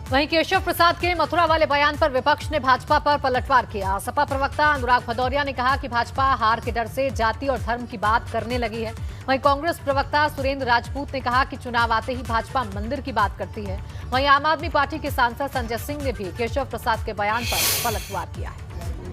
वहीं केशव प्रसाद के मथुरा वाले बयान पर विपक्ष ने भाजपा पर पलटवार किया। सपा प्रवक्ता अनुराग भदौरिया ने कहा कि भाजपा हार के डर से जाति और धर्म की बात करने लगी है। वहीं कांग्रेस प्रवक्ता सुरेंद्र राजपूत ने कहा कि चुनाव आते ही भाजपा मंदिर की बात करती है। वहीं आम आदमी पार्टी के सांसद संजय सिंह ने भी केशव प्रसाद के बयान पर पलटवार किया है।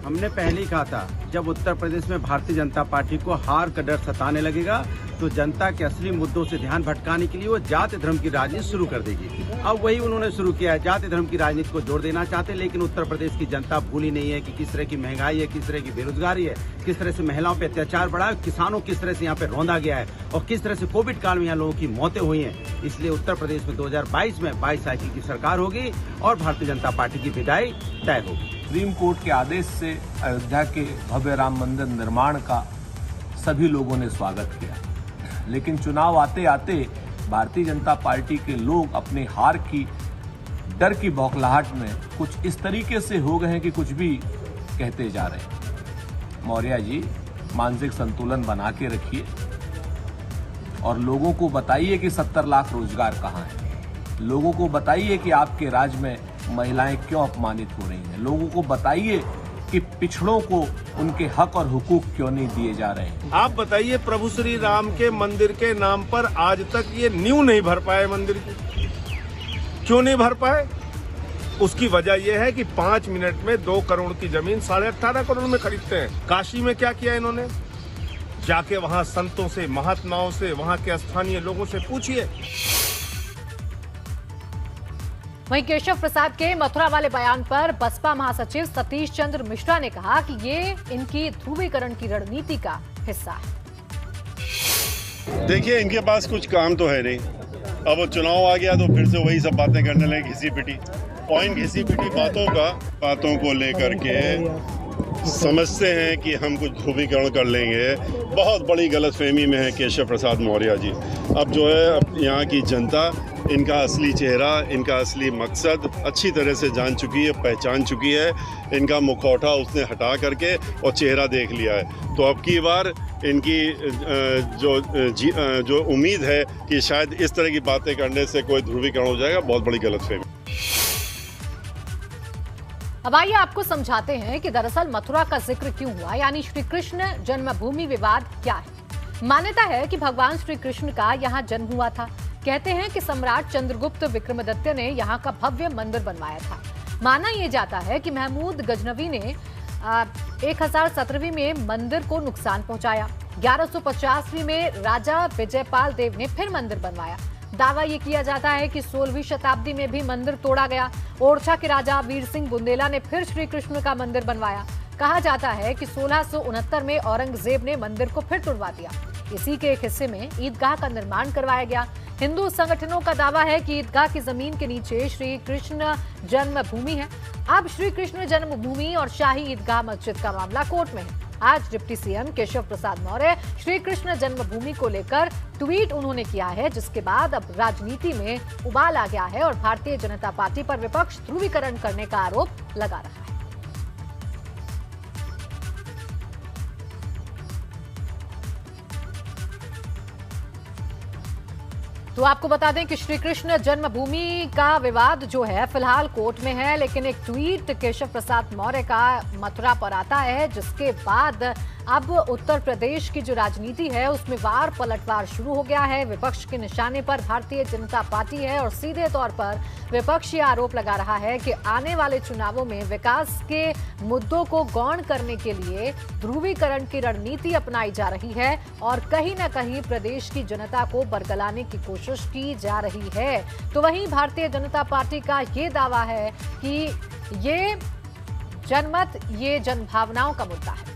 हमने पहले ही कहा था, जब उत्तर प्रदेश में भारतीय जनता पार्टी को हार का डर सताने लगेगा तो जनता के असली मुद्दों से ध्यान भटकाने के लिए वो जाति धर्म की राजनीति शुरू कर देगी। अब वही उन्होंने शुरू किया है, जाति धर्म की राजनीति को जोड़ देना चाहते हैं। लेकिन उत्तर प्रदेश की जनता भूली नहीं है कि किस तरह की महंगाई है, किस तरह की बेरोजगारी है, किस तरह से महिलाओं पे अत्याचार बढ़ा है, किसानों किस तरह से यहाँ पे रौंदा गया है और किस तरह से कोविड काल में यहाँ लोगों की मौतें हुई हैं। इसलिए उत्तर प्रदेश में 2022 में 22 साइकिल की सरकार होगी और भारतीय जनता पार्टी की विदाई तय होगी। सुप्रीम कोर्ट के आदेश से अयोध्या के भव्य राम मंदिर निर्माण का सभी लोगों ने स्वागत किया, लेकिन चुनाव आते आते भारतीय जनता पार्टी के लोग अपने हार की डर की बौखलाहट में कुछ इस तरीके से हो गए हैं कि कुछ भी कहते जा रहे हैं। मौर्य जी, मानसिक संतुलन बना के रखिए और लोगों को बताइए कि 70 लाख रोजगार कहाँ है। लोगों को बताइए कि आपके राज्य में महिलाएं क्यों अपमानित हो रही हैं। लोगों को बताइए कि पिछड़ों को उनके हक और हुकूक क्यों नहीं दिए जा रहे हैं। आप बताइए, प्रभु श्री राम के मंदिर के नाम पर आज तक ये नींव नहीं भर पाए मंदिर की। क्यों नहीं भर पाए? उसकी वजह यह है कि 5 मिनट में 2 करोड़ की जमीन 18.5 करोड़ में खरीदते हैं। काशी में क्या किया इन्होंने? जाके वहां संतों से, महात्माओं से, वहां के स्थानीय लोगों से पूछिए। वहीं केशव प्रसाद के मथुरा वाले बयान पर बसपा महासचिव सतीश चंद्र मिश्रा ने कहा कि ये इनकी ध्रुवीकरण की रणनीति का हिस्सा है। देखिए, इनके पास कुछ काम तो है नहीं। अब वो चुनाव आ गया तो फिर से वही सब बातें करने लगे, घिसी पिटी पॉइंट, घिसी पिटी बातों को लेकर के समझते हैं कि हम कुछ ध्रुवीकरण कर लेंगे। बहुत बड़ी गलतफहमी में है केशव प्रसाद मौर्य जी। अब जो है यहाँ की जनता इनका असली चेहरा, इनका असली मकसद अच्छी तरह से जान चुकी है, पहचान चुकी है। इनका मुखौटा उसने हटा करके और चेहरा देख लिया है। तो अब की बार इनकी जो उम्मीद है कि शायद इस तरह की बातें करने से कोई ध्रुवीकरण हो जाएगा, बहुत बड़ी गलतफहमी। अब आइए आपको समझाते हैं कि दरअसल मथुरा का जिक्र क्यों हुआ, यानी श्री कृष्ण जन्मभूमि विवाद क्या है। मान्यता है कि भगवान श्री कृष्ण का यहाँ जन्म हुआ था। कहते हैं कि सम्राट चंद्रगुप्त विक्रमादित्य ने यहाँ का भव्य मंदिर बनवाया था। माना यह जाता है कि महमूद गजनवी ने 1017वीं में मंदिर को नुकसान पहुंचाया। 1150वीं में राजा विजयपाल देव ने फिर मंदिर बनवाया। दावा ये किया जाता है कि 16वीं शताब्दी में भी मंदिर तोड़ा गया। ओरछा के राजा वीर सिंह बुंदेला ने फिर श्री कृष्ण का मंदिर बनवाया। कहा जाता है कि 1669 में औरंगजेब ने मंदिर को फिर तुड़वा दिया। इसी के एक हिस्से में ईदगाह का निर्माण करवाया गया। हिंदू संगठनों का दावा है कि ईदगाह की जमीन के नीचे श्री कृष्ण जन्मभूमि है। अब श्री कृष्ण जन्मभूमि और शाही ईदगाह मस्जिद का मामला कोर्ट में है। आज डिप्टी सीएम केशव प्रसाद मौर्य श्री कृष्ण जन्मभूमि को लेकर ट्वीट उन्होंने किया है, जिसके बाद अब राजनीति में उबाल आ गया है और भारतीय जनता पार्टी पर विपक्ष ध्रुवीकरण करने का आरोप लगा रहा है। तो आपको बता दें कि श्री कृष्ण जन्मभूमि का विवाद जो है फिलहाल कोर्ट में है, लेकिन एक ट्वीट केशव प्रसाद मौर्य का मथुरा पर आता है, जिसके बाद अब उत्तर प्रदेश की जो राजनीति है उसमें वार पलटवार शुरू हो गया है। विपक्ष के निशाने पर भारतीय जनता पार्टी है और सीधे तौर पर विपक्ष ये आरोप लगा रहा है कि आने वाले चुनावों में विकास के मुद्दों को गौण करने के लिए ध्रुवीकरण की रणनीति अपनाई जा रही है और कहीं न कहीं प्रदेश की जनता को बरगलाने की कोशिश की जा रही है। तो वहीं भारतीय जनता पार्टी का ये दावा है कि ये जनमत, ये जनभावनाओं का मुद्दा है।